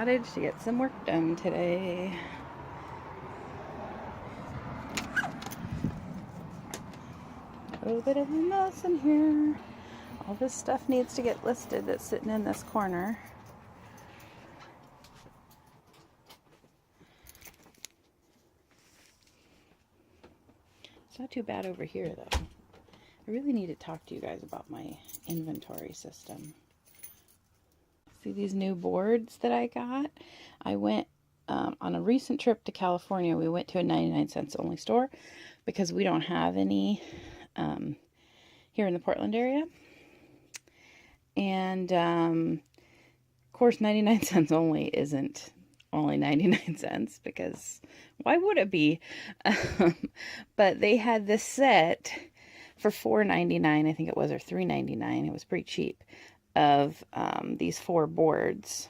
cottage to get some work done today. A little bit of a mess in here. All this stuff needs to get listed that's sitting in this corner. It's not too bad over here though. I really need to talk to you guys about my inventory system. See these new boards that I got? I went on a recent trip to California. We went to a 99 cents only store because we don't have any here in the Portland area. And of course 99 cents only isn't only 99 cents because why would it be? But they had this set for $4.99, I think it was, or $3.99. It was pretty cheap, of these 4 boards.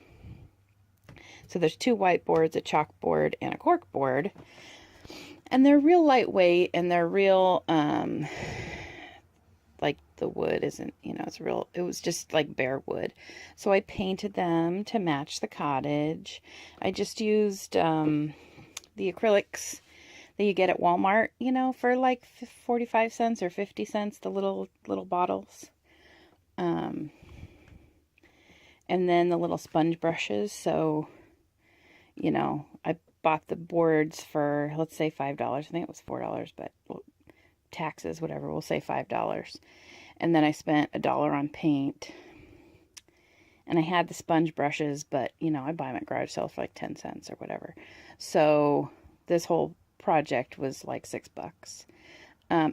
So there's 2 whiteboards, a chalkboard, and a cork board. And they're real lightweight, and they're real, like the wood isn't, you know, it was just like bare wood. So I painted them to match the cottage. I just used the acrylics that you get at Walmart, you know, for like 45 cents or 50 cents, the little bottles. And then the little sponge brushes. So, you know, I bought the boards for, let's say $5. I think it was $4, but taxes, whatever, we'll say $5. And then I spent $1 on paint. And I had the sponge brushes, but, you know, I buy them at garage sales for like 10 cents or whatever. So this whole project was like $6.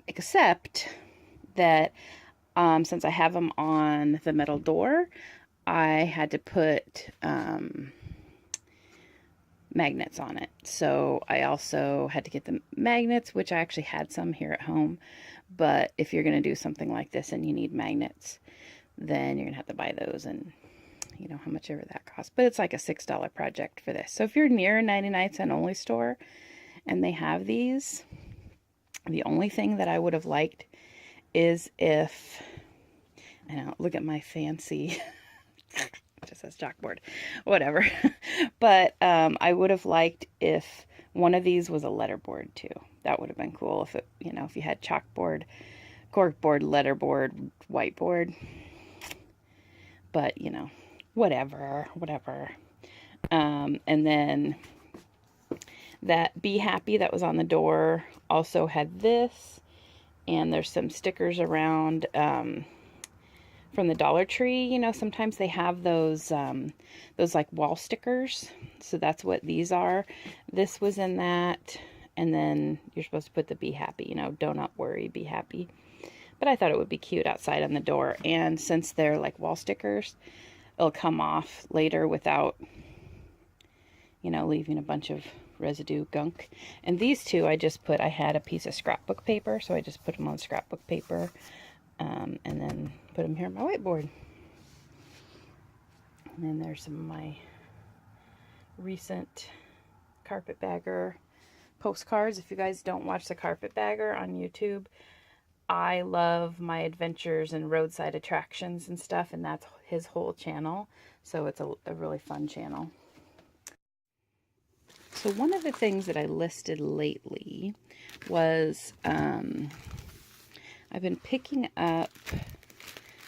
Except that since I have them on the metal door, I had to put magnets on it. So I also had to get the magnets, which I actually had some here at home. But if you're going to do something like this and you need magnets, then you're going to have to buy those, and you know how much ever that costs. But it's like a $6 project for this. So if you're near a 99 cent only store and they have these, the only thing that I would have liked is if, I don't know, look at my fancy just says chalkboard, whatever. But I would have liked if one of these was a letterboard too. That would have been cool if it, you know, if you had chalkboard, corkboard, letterboard, whiteboard. But, you know, whatever. And then that Be Happy that was on the door also had this, and there's some stickers around from the Dollar Tree. You know, sometimes they have those like wall stickers. So that's what these are. This was in that. And then you're supposed to put the Be Happy, you know, do not worry, be happy. But I thought it would be cute outside on the door. And since they're like wall stickers, it'll come off later without, you know, leaving a bunch of residue gunk. And these two I had a piece of scrapbook paper, so I just put them on scrapbook paper. And then put them here on my whiteboard. And then there's some of my recent Carpetbagger postcards. If you guys don't watch the Carpetbagger on YouTube, I love my adventures and roadside attractions and stuff, and that's his whole channel. So it's a really fun channel. So one of the things that I listed lately was I've been picking up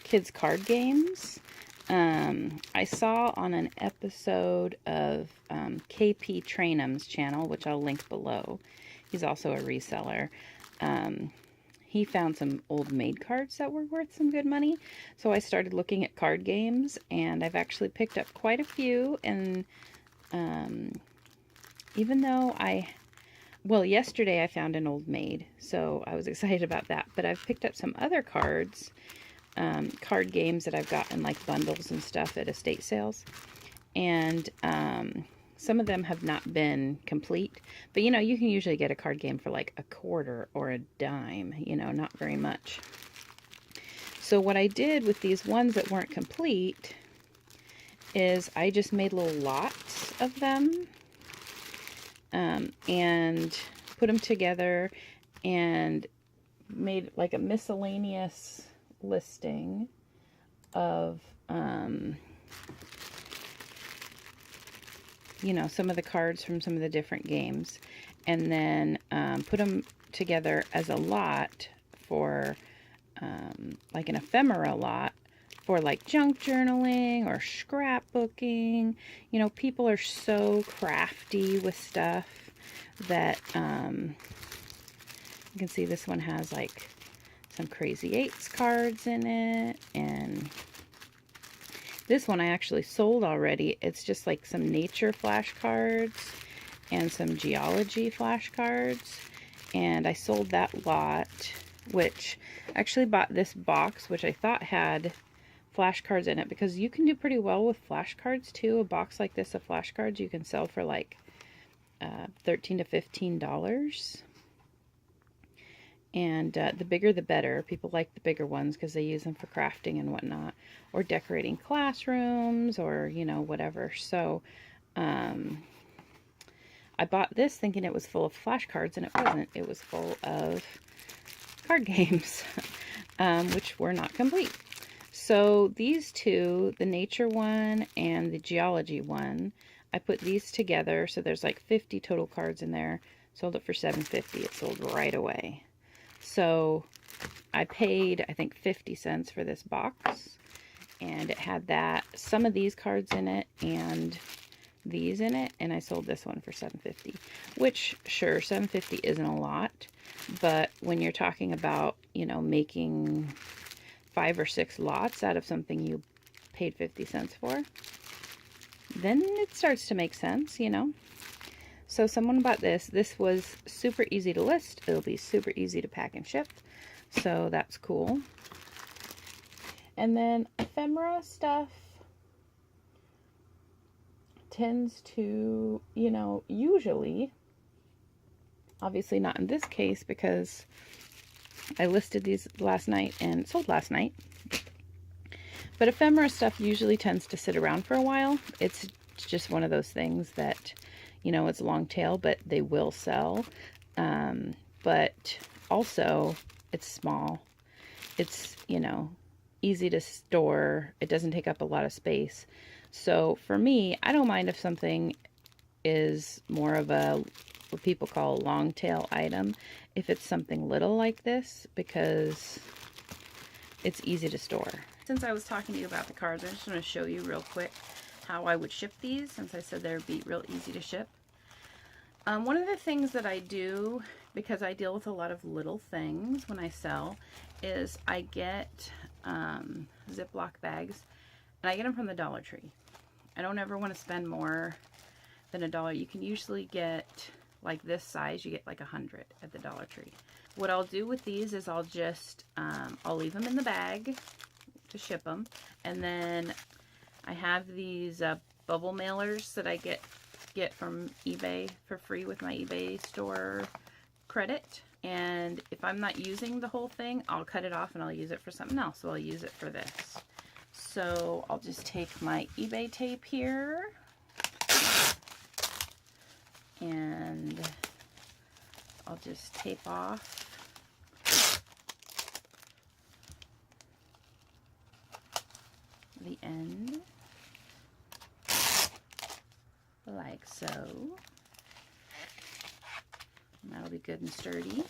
kids' card games. I saw on an episode of KP Trainum's channel, which I'll link below. He's also a reseller. He found some old maid cards that were worth some good money. So I started looking at card games, and I've actually picked up quite a few. And even though well, yesterday I found an old maid, so I was excited about that. But I've picked up some other cards, card games that I've gotten like bundles and stuff at estate sales. And some of them have not been complete. But, you know, you can usually get a card game for like a quarter or a dime, you know, not very much. So what I did with these ones that weren't complete is I just made little lots of them. And put them together and made like a miscellaneous listing of you know, some of the cards from some of the different games, and then put them together as a lot for like an ephemera lot for like junk journaling or scrapbooking. You know, people are so crafty with stuff that you can see this one has like some Crazy Eights cards in it, and this one I actually sold already. It's just like some nature flashcards and some geology flashcards, and I sold that lot, which I actually bought this box, which I thought had flashcards in it, because you can do pretty well with flashcards too. A box like this of flashcards you can sell for like $13 to $15. And the bigger the better. People like the bigger ones because they use them for crafting and whatnot, or decorating classrooms, or, you know, whatever. So I bought this thinking it was full of flashcards, and it wasn't. It was full of card games, which were not complete. So these two, the nature one and the geology one, I put these together. So there's like 50 total cards in there. Sold it for $7.50. It sold right away. So I paid, I think, 50 cents for this box, and it had that, some of these cards in it and these in it, and I sold this one for $7.50, which, sure, $7.50 isn't a lot, but when you're talking about, you know, making 5 or 6 lots out of something you paid 50 cents for, then it starts to make sense, you know. So someone bought this. This was super easy to list. It'll be super easy to pack and ship. So that's cool. And then ephemera stuff tends to, you know, usually, obviously not in this case because I listed these last night and sold last night. But ephemera stuff usually tends to sit around for a while. It's just one of those things that, you know, it's long tail, but they will sell. But also, it's small. It's, you know, easy to store. It doesn't take up a lot of space. So for me, I don't mind if something is more of a, what people call a long tail item, if it's something little like this, because it's easy to store. Since I was talking to you about the cards, I just want to show you real quick how I would ship these, since I said they'd be real easy to ship. One of the things that I do, because I deal with a lot of little things when I sell, is I get Ziploc bags, and I get them from the Dollar Tree. I don't ever want to spend more than $1. You can usually get, like this size, you get like 100 at the Dollar Tree. What I'll do with these is I'll just, I'll leave them in the bag to ship them, and then I have these bubble mailers that I get from eBay for free with my eBay store credit. And if I'm not using the whole thing, I'll cut it off and I'll use it for something else. So I'll use it for this. So I'll just take my eBay tape here and I'll just tape off the end like so. And that'll be good and sturdy.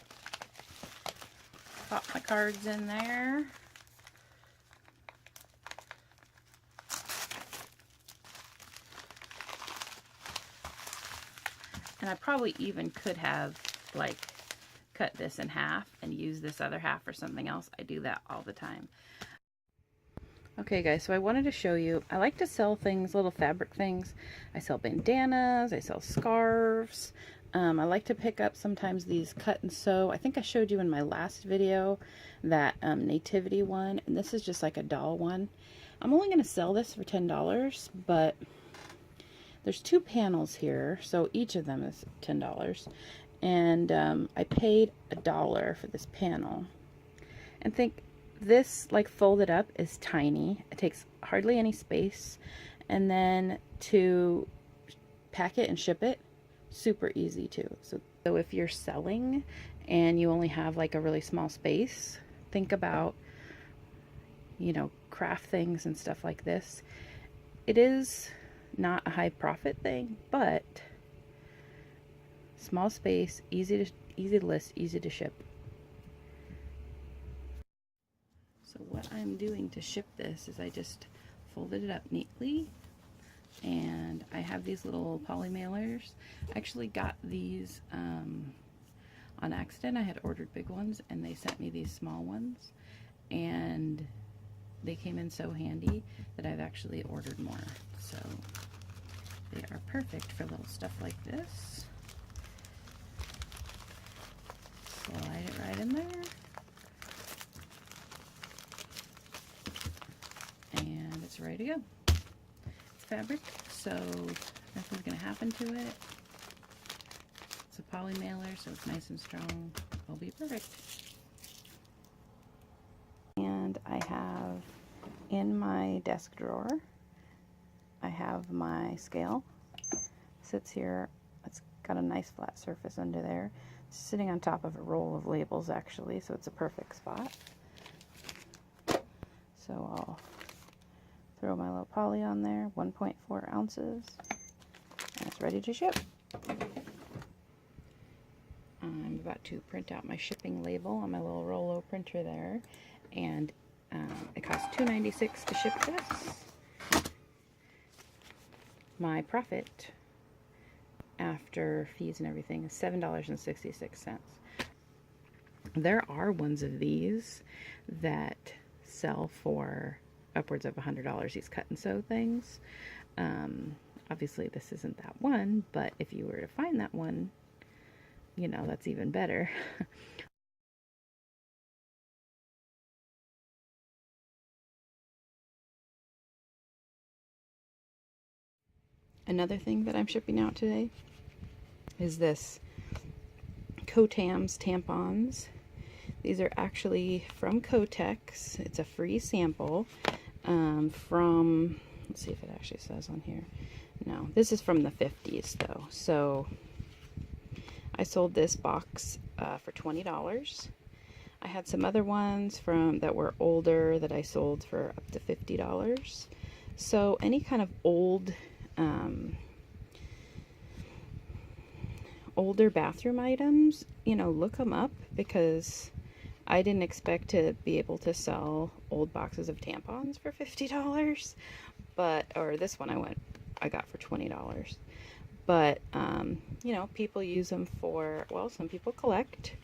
Pop my cards in there. And I probably even could have like cut this in half and use this other half for something else. I do that all the time. Okay guys, so I wanted to show you, I like to sell things, little fabric things. I sell bandanas, I sell scarves. I like to pick up sometimes these cut and sew. I think I showed you in my last video that nativity one, and this is just like a doll one. I'm only going to sell this for $10, but there's 2 panels here, so each of them is $10. And I paid $1 for this panel. And think, this, like, folded up is tiny. It takes hardly any space. And then to pack it and ship it, super easy too. So if you're selling and you only have like a really small space, think about, you know, craft things and stuff like this. It is not a high profit thing, but small space, easy to list, easy to ship. So what I'm doing to ship this is I just folded it up neatly, and I have these little poly mailers. I actually got these on accident. I had ordered big ones and they sent me these small ones, and they came in so handy that I've actually ordered more. So they are perfect for little stuff like this. Slide it right in there. And it's ready to go. It's fabric, so nothing's going to happen to it. It's a poly mailer, so it's nice and strong. It'll be perfect. And I have in my desk drawer, I have my scale. Sits here. It's got a nice flat surface under there. It's sitting on top of a roll of labels actually, so it's a perfect spot. So I'll throw my little poly on there, 1.4 ounces, and it's ready to ship. I'm about to print out my shipping label on my little Rollo printer there, and it costs $2.96 to ship this. My profit after fees and everything is $7.66. There are ones of these that sell for upwards of $100, these cut and sew things. Obviously this isn't that one, but if you were to find that one, you know, that's even better. Another thing that I'm shipping out today is this Cotams tampons. These are actually from Kotex. It's a free sample from, let's see if it actually says on here. No, this is from the 50s though. So I sold this box for $20. I had some other ones that were older that I sold for up to $50. So any kind of older bathroom items, you know, look them up, because I didn't expect to be able to sell old boxes of tampons for $50, or this one I got for $20. But, you know, people use them for, well, some people collect,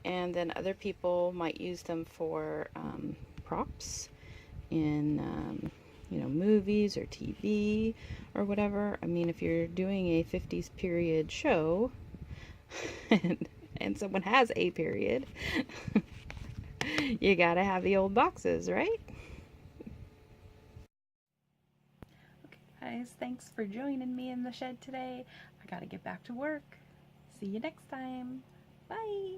and then other people might use them for props in, you know, movies or TV or whatever. I mean, if you're doing a 50s period show and someone has a period, you gotta have the old boxes, right? Okay, guys, thanks for joining me in the shed today. I gotta get back to work. See you next time. Bye.